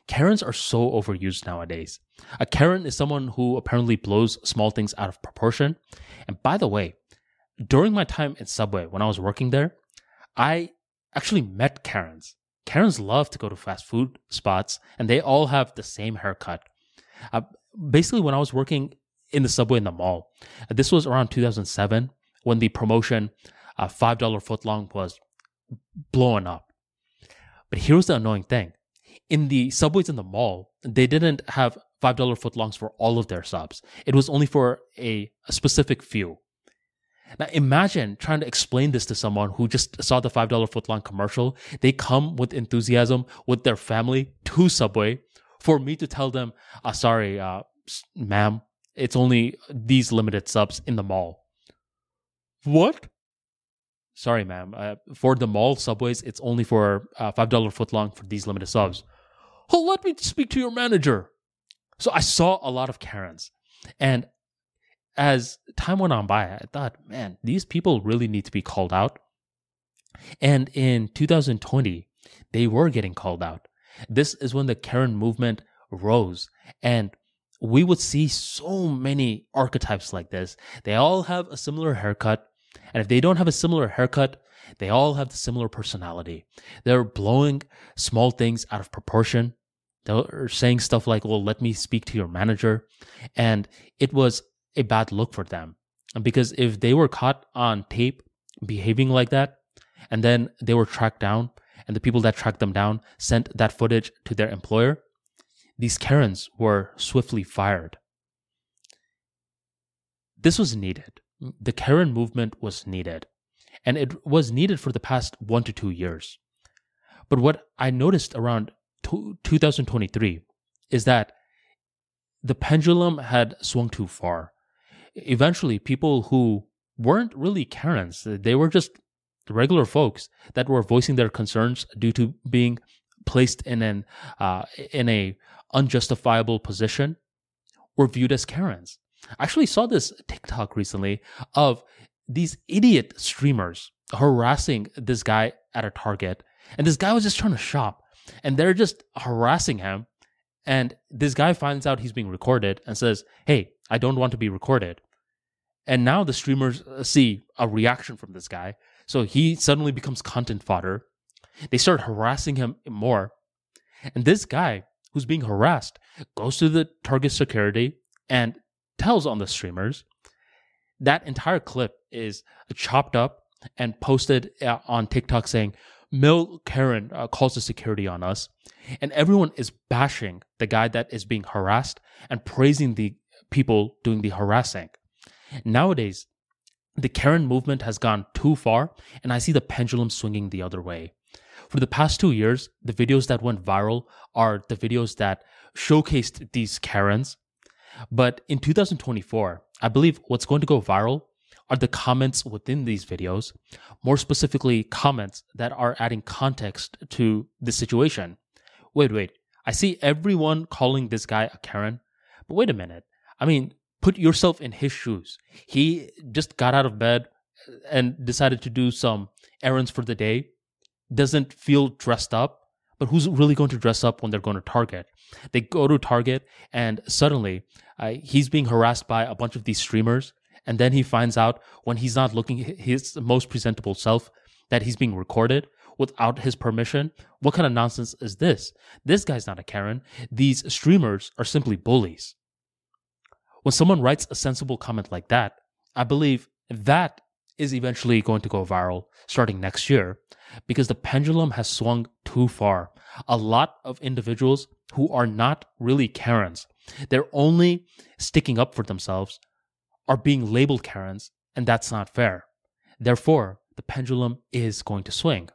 Karens are so overused nowadays. A Karen is someone who apparently blows small things out of proportion. And by the way, during my time in Subway, when I was working there, I actually met Karens. Karens love to go to fast food spots, and they all have the same haircut. Uh, Basically, when I was working in the Subway in the mall, this was around 2007 when the promotion $5 footlong was blowing up. But here's the annoying thing. In the Subways in the mall, they didn't have $5 footlongs for all of their subs. It was only for a specific few. Now imagine trying to explain this to someone who just saw the $5 footlong commercial. They come with enthusiasm with their family to Subway for me to tell them, sorry, ma'am, it's only these limited subs in the mall. What? Sorry, ma'am. For the mall Subways, it's only for $5 footlong for these limited subs. Oh, let me speak to your manager. So I saw a lot of Karens. And as time went on by, I thought, man, these people really need to be called out. And in 2020, they were getting called out. This is when the Karen movement rose. And we would see so many archetypes like this. They all have a similar haircut. And if they don't have a similar haircut, they all have the similar personality. They're blowing small things out of proportion. They're saying stuff like, well, let me speak to your manager. And it was a bad look for them. Because if they were caught on tape behaving like that, and then they were tracked down, and the people that tracked them down sent that footage to their employer, these Karens were swiftly fired. This was needed. The Karen movement was needed. And it was needed for the past 1 to 2 years. But what I noticed around 2023 is that the pendulum had swung too far. Eventually, people who weren't really Karens, they were just regular folks that were voicing their concerns due to being placed in a unjustifiable position, were viewed as Karens. I actually saw this TikTok recently of these idiot streamers harassing this guy at a Target. And this guy was just trying to shop. And they're just harassing him. And this guy finds out he's being recorded and says, hey, I don't want to be recorded. And now the streamers see a reaction from this guy. So he suddenly becomes content fodder. They start harassing him more. And this guy who's being harassed goes to the Target security and tells on the streamers. That entire clip is chopped up and posted on TikTok saying, Mil Karen calls the security on us. And everyone is bashing the guy that is being harassed and praising the people doing the harassing. Nowadays, the Karen movement has gone too far, and I see the pendulum swinging the other way. For the past 2 years, the videos that went viral are the videos that showcased these Karens. But in 2024, I believe what's going to go viral are the comments within these videos, more specifically comments that are adding context to the situation. Wait, I see everyone calling this guy a Karen, but wait a minute. I mean, put yourself in his shoes. He just got out of bed and decided to do some errands for the day, doesn't feel dressed up, but who's really going to dress up when they're going to Target? They go to Target and suddenly he's being harassed by a bunch of these streamers. And then he finds out when he's not looking his most presentable self that he's being recorded without his permission. What kind of nonsense is this? This guy's not a Karen. These streamers are simply bullies. When someone writes a sensible comment like that, I believe that is eventually going to go viral starting next year because the pendulum has swung too far. A lot of individuals who are not really Karens, they're only sticking up for themselves, are being labeled Karens, and that's not fair. Therefore, the pendulum is going to swing.